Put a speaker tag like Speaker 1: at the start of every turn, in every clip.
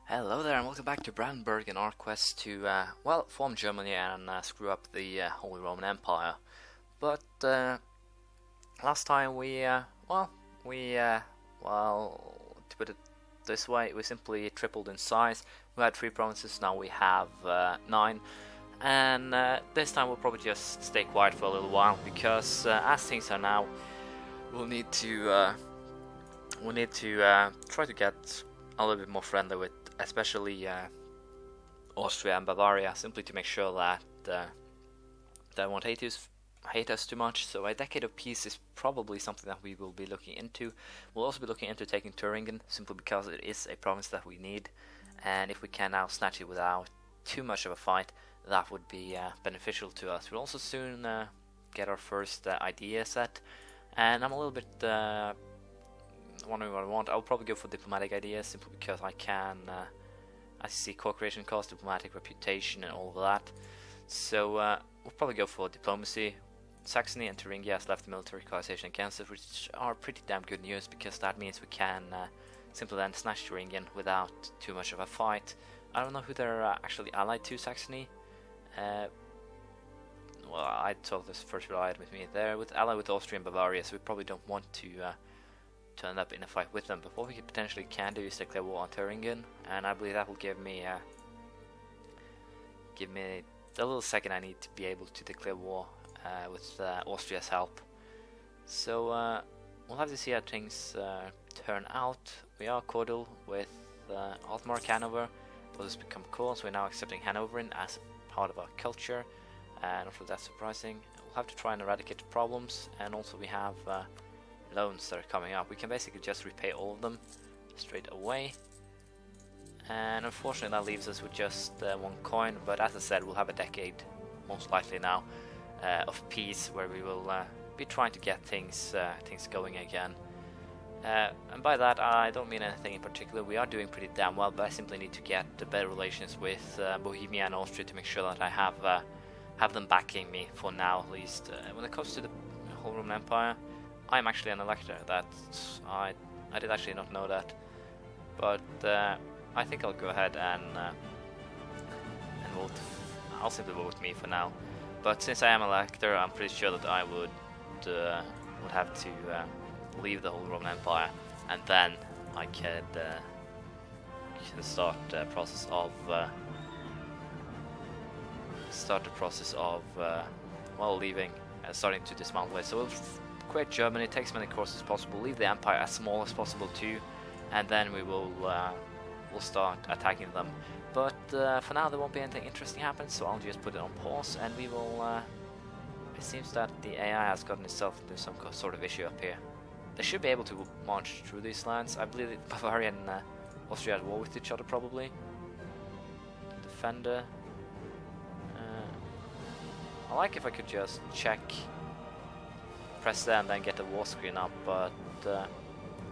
Speaker 1: Hello there and welcome back to Brandenburg in our quest to, well, form Germany and screw up the Holy Roman Empire. But last time to put it this way, we simply tripled in size. We had 3 provinces, now we have 9. And this time we'll probably just stay quiet for a little while, because as things are now, we'll need to try to get a little bit more friendly with especially Austria and Bavaria, simply to make sure that they won't hate us too much. So a decade of peace is probably something that we will be looking into. We'll also be looking into taking Thuringen, simply because it is a province that we need, and if we can now snatch it without too much of a fight, that would be beneficial to us. We'll also soon get our first idea set, and I'm a little bit wondering what I want. I'll probably go for diplomatic ideas, simply because I see co-creation cost, diplomatic reputation, and all of that. So we'll probably go for diplomacy. Saxony and Thuringia has left the military coalition against us, which are pretty damn good news, because that means we can simply then snatch Thuringen without too much of a fight. I don't know who they're actually allied to, Saxony. Well, I thought this first allied with me. They're allied with Austria and Bavaria, so we probably don't want to end up in a fight with them. But what we potentially can do is declare war on Thuringen, and I believe that will give me the little second I need to be able to declare war with Austria's help. So we'll have to see how things turn out. We are cordial with Altmark Hanover. We'll just become cool, so we're now accepting Hanoveran as part of our culture, and not that surprising. We'll have to try and eradicate the problems, and also we have loans that are coming up. We can basically just repay all of them straight away, and unfortunately that leaves us with just 1 coin. But as I said, we'll have a decade, most likely now, of peace, where we will be trying to get things going again. And by that I don't mean anything in particular. We are doing pretty damn well, but I simply need to get better relations with Bohemia and Austria to make sure that I have them backing me for now, at least. When it comes to the whole Roman Empire, I'm actually an elector. I did actually not know that, but I think I'll go ahead and vote. I'll simply vote with me for now. But since I am an elector, I'm pretty sure that I would have to leave the whole Roman Empire, and then I could start the process of leaving and starting to dismantle it. So we'll create Germany, take as many courses as possible, leave the empire as small as possible too, and then we'll start attacking them. But for now there won't be anything interesting happen, so I'll just put it on pause, and we will it seems that the AI has gotten itself into some sort of issue up here. They should be able to march through these lands. I believe that Bavaria and Austria are at war with each other, probably. Defender. I like if I could just check, press there, and then get the war screen up, but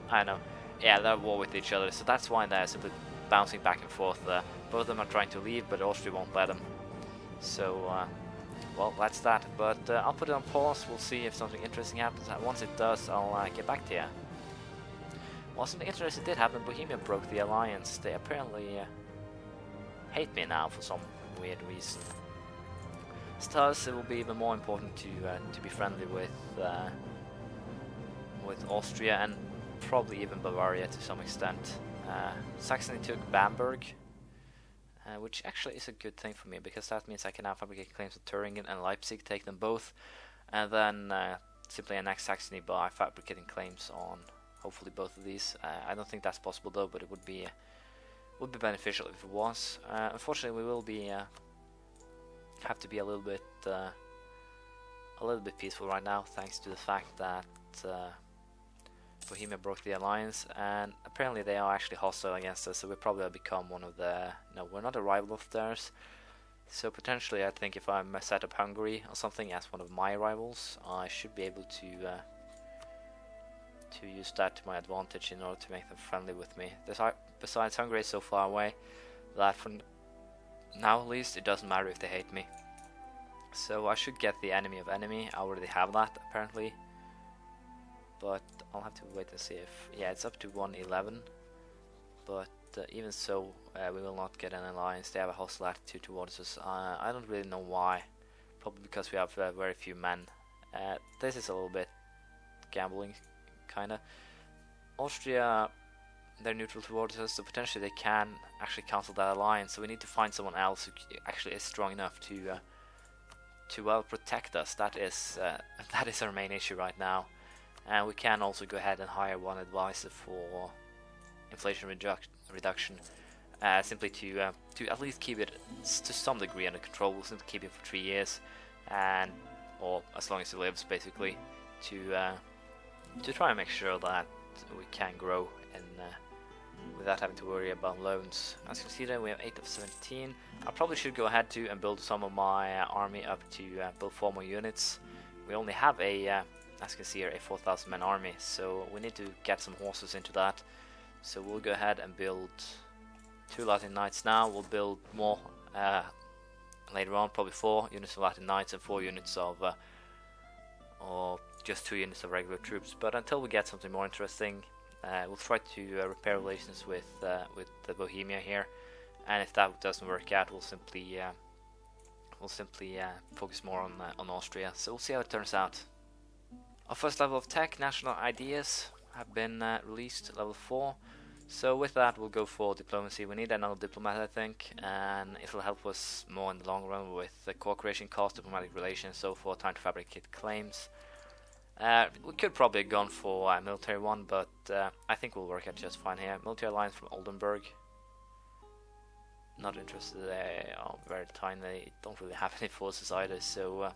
Speaker 1: I don't know. Yeah, they're at war with each other, so that's why they're simply bouncing back and forth. Both of them are trying to leave, but Austria won't let them. So, well, that's that. But I'll put it on pause. We'll see if something interesting happens. Once it does, I'll get back to you. Well, something interesting did happen. Bohemia broke the alliance. They apparently hate me now for some weird reason. Thus, it will be even more important to be friendly with Austria, and probably even Bavaria to some extent. Saxony took Bamberg, which actually is a good thing for me, because that means I can now fabricate claims of Thuringen and Leipzig, take them both, and then simply annex Saxony by fabricating claims on hopefully both of these. I don't think that's possible though, but it would be beneficial if it was. Unfortunately, we will be have to be a little bit peaceful right now, thanks to the fact that Bohemia broke the alliance, and apparently they are actually hostile against us, so we probably have become one of the... No, we're not a rival of theirs, so potentially I think if I set up Hungary or something as one of my rivals, I should be able to use that to my advantage in order to make them friendly with me. Besides, Hungary is so far away that for now at least it doesn't matter if they hate me. So I should get the enemy of enemy. I already have that apparently, but I'll have to wait and see if... Yeah, it's up to 111, but even so, we will not get an alliance. They have a hostile attitude towards us. I don't really know why. Probably because we have very few men. This is a little bit gambling, kinda. Austria, they're neutral towards us, so potentially they can actually cancel that alliance. So we need to find someone else who actually is strong enough to well protect us. That is our main issue right now. And we can also go ahead and hire one advisor for inflation reduction, simply to at least keep it to some degree under control. We'll simply keep it for 3 years, or as long as he lives, basically, to try and make sure that we can grow and without having to worry about loans. As you can see there, we have 8 of 17. I probably should go ahead and build some of my army up to build 4 more units. We only have a, as you can see here, a 4,000 man army, so we need to get some horses into that. So we'll go ahead and build 2 Latin Knights now. We'll build more later on, probably 4 units of Latin Knights and 4 units of, or just 2 units of regular troops. But until we get something more interesting, we'll try to repair relations with the Bohemia here, and if that doesn't work out, we'll simply focus more on Austria. So we'll see how it turns out. Our first level of tech, national ideas, have been released, level 4. So with that, we'll go for diplomacy. We need another diplomat, I think, and it'll help us more in the long run with the cooperation cost, diplomatic relations, so forth, time to fabricate claims. We could probably have gone for a military one, but I think we'll work out just fine here. Military alliance from Oldenburg. Not interested. They are very tiny. They don't really have any forces either, so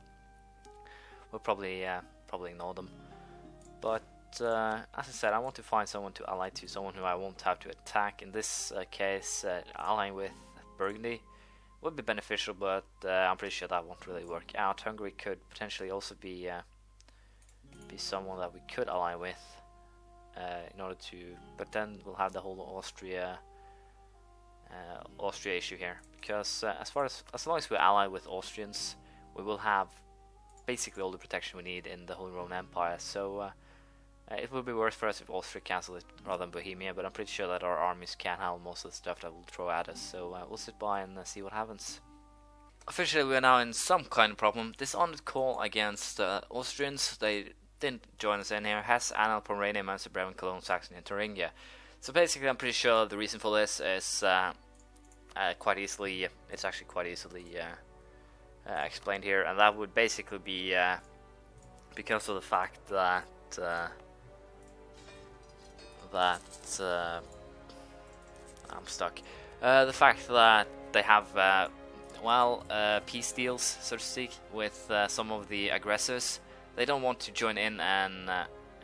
Speaker 1: we'll probably ignore them. But as I said, I want to find someone to ally to, someone who I won't have to attack. In this case, allying with Burgundy would be beneficial, but I'm pretty sure that won't really work out. Hungary could potentially also be someone that we could ally with in order to, but then we'll have the whole Austria issue here, because as long as we ally with Austrians, we will have basically all the protection we need in the whole Roman Empire. So it would be worse for us if Austria cancelled it rather than Bohemia, but I'm pretty sure that our armies can handle most of the stuff that will throw at us, so we'll sit by and see what happens. Officially, we are now in some kind of problem. Dishonored call against Austrians. They didn't join us in here. Hesse, Anhalt, Pomerania, Munster, Bremen, Cologne, Saxony, and Thuringia. So basically, I'm pretty sure the reason for this is quite easily explained here, and that would basically be because of the fact that I'm stuck. The fact that they have peace deals, so to speak, with some of the aggressors. They don't want to join in and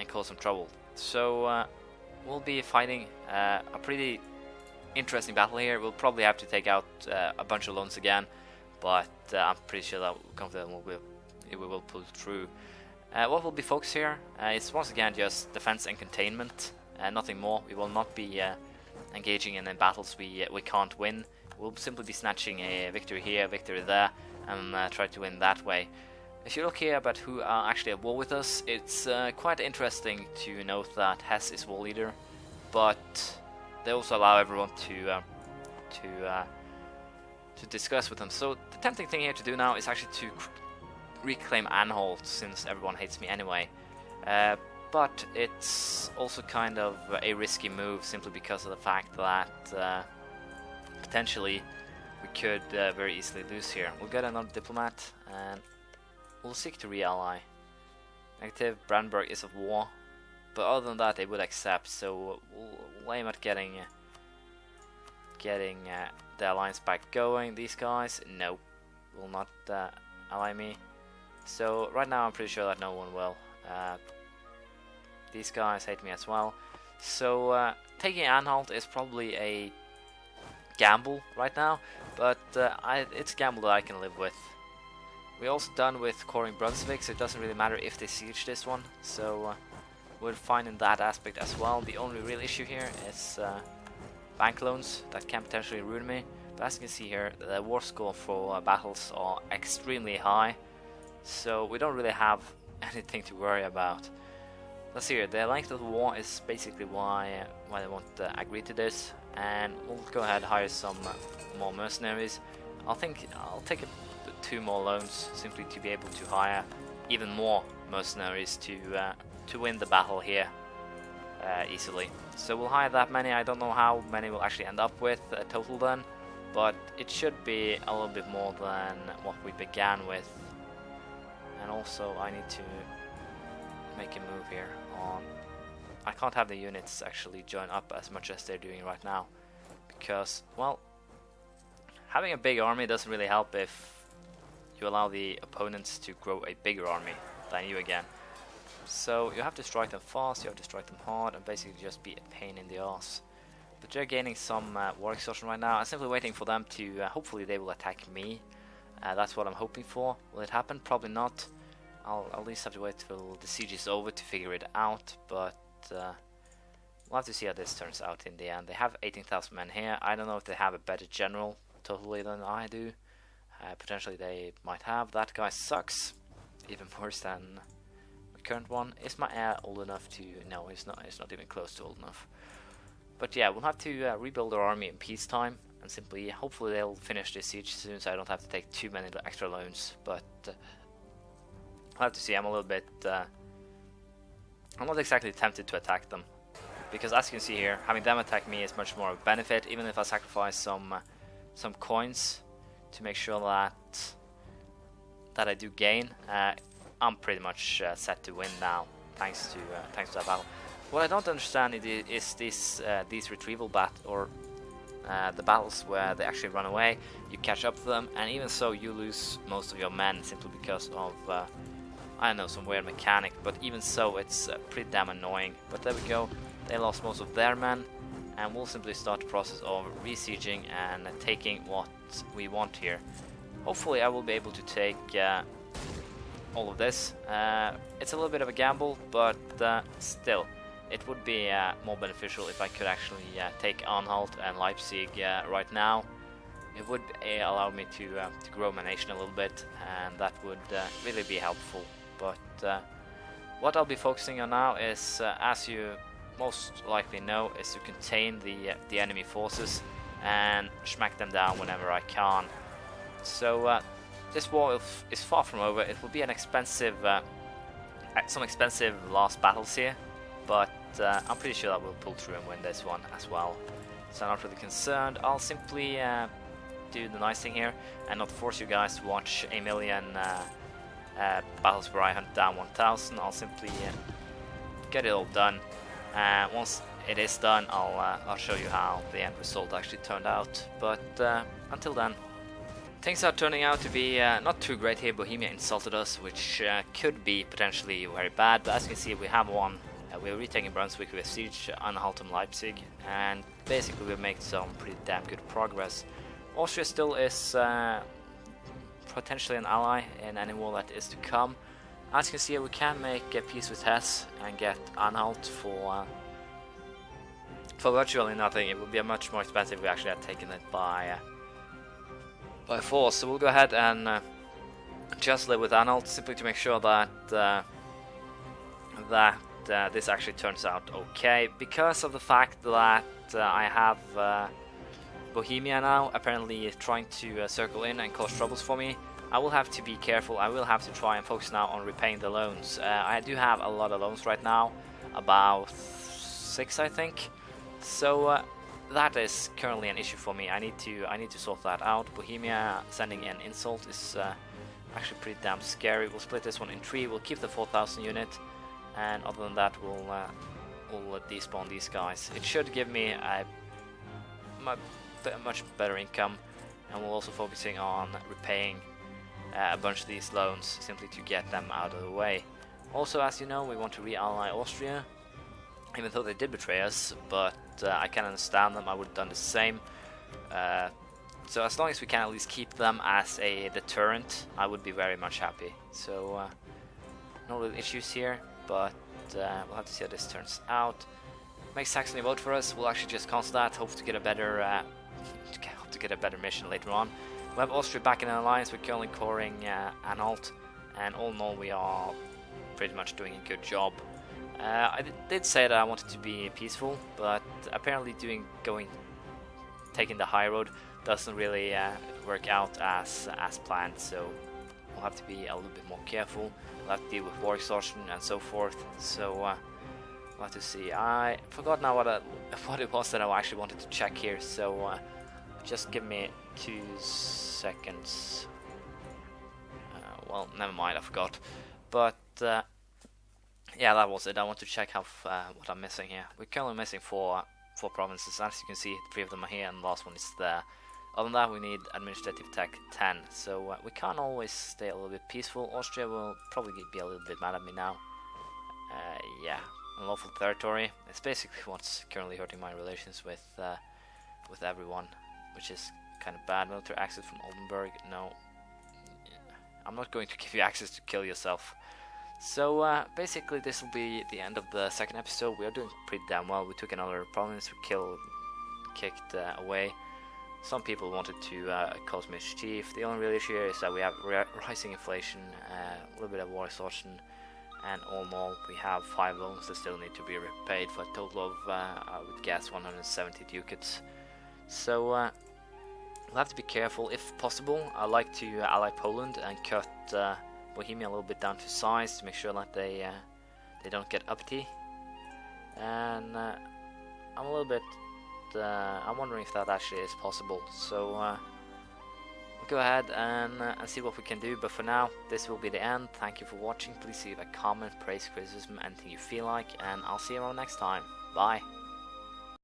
Speaker 1: cause some trouble. So we'll be fighting a pretty interesting battle here. We'll probably have to take out a bunch of loans again, but I'm pretty sure that we're confident we will pull through. What will be focused here is once again just defense and containment, nothing more. We will not be engaging in battles we can't win. We'll simply be snatching a victory here, victory there, and try to win that way. If you look here about who are actually at war with us, it's quite interesting to note that Hesse is war leader, but they also allow everyone to discuss with them. So the tempting thing here to do now is actually to reclaim Anhalt, since everyone hates me anyway. But it's also kind of a risky move, simply because of the fact that potentially we could very easily lose here. We'll get another diplomat and we'll seek to re-ally. Negative, Brandenburg is of war, but other than that they would accept, so we'll aim at getting the alliance back going. These guys, no, will not ally me. So right now I'm pretty sure that no one will. These guys hate me as well. So taking Anhalt is probably a gamble right now, but it's a gamble that I can live with. We're also done with coring Brunswick, so it doesn't really matter if they siege this one. So we're fine in that aspect as well. The only real issue here is bank loans that can potentially ruin me. But as you can see here, the war score for battles are extremely high, so we don't really have anything to worry about. Let's see here, the length of the war is basically why they won't agree to this. and we'll go ahead and hire some more mercenaries. I'll take 2 more loans simply to be able to hire even more mercenaries to win the battle here easily. So we'll hire that many. I don't know how many we'll actually end up with total then, but it should be a little bit more than what we began with. And also I need to make a move here on... I can't have the units actually join up as much as they're doing right now, because, well, having a big army doesn't really help if you allow the opponents to grow a bigger army than you again. So you have to strike them fast, you have to strike them hard, and basically just be a pain in the ass. But they're gaining some war exhaustion right now. I'm simply waiting for them to, hopefully they will attack me. That's what I'm hoping for. Will it happen? Probably not. I'll at least have to wait till the siege is over to figure it out, but we'll have to see how this turns out in the end. They have 18,000 men here. I don't know if they have a better general totally than I do. Potentially they might have. That guy sucks. Even worse than the current one. Is my heir old enough to... No, he's not even close to old enough. But yeah, we'll have to rebuild our army in peacetime, and simply, hopefully they'll finish this siege soon so I don't have to take too many extra loans. But I'll have to see. I'm a little bit... I'm not exactly tempted to attack them, because as you can see here, having them attack me is much more of a benefit, even if I sacrifice some coins to make sure that I do gain. I'm pretty much set to win now, thanks to that battle. What I don't understand is these retrieval or the battles where they actually run away. You catch up to them, and even so, you lose most of your men simply because of I don't know, some weird mechanic. But even so, it's pretty damn annoying. But there we go. They lost most of their men, and we'll simply start the process of resieging and taking what we want here. Hopefully I will be able to take all of this. It's a little bit of a gamble, but still, it would be more beneficial if I could actually take Anhalt and Leipzig right now. It would allow me to grow my nation a little bit, and that would really be helpful. But what I'll be focusing on now is, as you most likely know, is to contain the enemy forces and smack them down whenever I can. So this war is far from over. It will be an expensive, some expensive last battles here, but I'm pretty sure that we'll pull through and win this one as well. So I'm not really concerned. I'll simply do the nice thing here and not force you guys to watch a million battles where I hunt down 1,000. I'll simply get it all done. Once it is done, I'll show you how the end result actually turned out. But until then, things are turning out to be not too great here. Bohemia insulted us, which could be potentially very bad. But as you can see, we have won. We're retaking Brunswick with siege, Anhalt and Leipzig, and basically we've made some pretty damn good progress. Austria still is potentially an ally in any war that is to come. As you can see, we can make a peace with Hesse and get Anhalt for virtually nothing. It would be much more expensive if we actually had taken it by force. So we'll go ahead and just live with Anhalt, simply to make sure that this actually turns out okay, because of the fact that I have Bohemia now apparently trying to circle in and cause troubles for me. I will have to be careful. I will have to try and focus now on repaying the loans. I do have a lot of loans right now, about 6 I think, so that is currently an issue for me. I need to sort that out. Bohemia sending an insult is actually pretty damn scary. We'll split this one in 3. We'll keep the 4,000 unit, and other than that we'll despawn these guys. It should give me a much better income, and we're also focusing on repaying a bunch of these loans simply to get them out of the way. Also, as you know, we want to re-ally Austria, even though they did betray us, but I can understand them. I would have done the same. So as long as we can at least keep them as a deterrent, I would be very much happy. So no real issues here, but we'll have to see how this turns out. Make Saxony vote for us. We'll actually just cancel that. Hope to get a better mission later on. We have Austria back in an alliance. We're currently coring Anhalt, and all in all, we are pretty much doing a good job. I did say that I wanted to be peaceful, but apparently going taking the high road doesn't really work out as planned, so we'll have to be a little bit more careful. We'll have to deal with war exhaustion and so forth, so we'll have to see. I forgot now what it was that I actually wanted to check here, so just give me 2 seconds. Well, never mind, I forgot. But yeah, that was it. I want to check how what I'm missing here. We're currently missing four provinces. As you can see, 3 of them are here, and the last one is there. Other than that, we need administrative tech 10. So we can't always stay a little bit peaceful. Austria will probably be a little bit mad at me now. Yeah, unlawful territory. It's basically what's currently hurting my relations with everyone, which is kind of bad. Military access from Oldenburg. No, I'm not going to give you access to kill yourself. So basically this will be the end of the second episode. We are doing pretty damn well. We took another province, we kicked away. Some people wanted to cause mischief. The only real issue here is that we have rising inflation, a little bit of war exhaustion, and all in all we have 5 loans that still need to be repaid for a total of, I would guess, 170 ducats. So we'll have to be careful if possible. I like to ally Poland and cut Bohemia a little bit down to size to make sure that they don't get uppity. And I'm a little bit I'm wondering if that actually is possible. So we'll go ahead and see what we can do. But for now, this will be the end. Thank you for watching. Please leave a comment, praise, criticism, anything you feel like, and I'll see you around next time. Bye.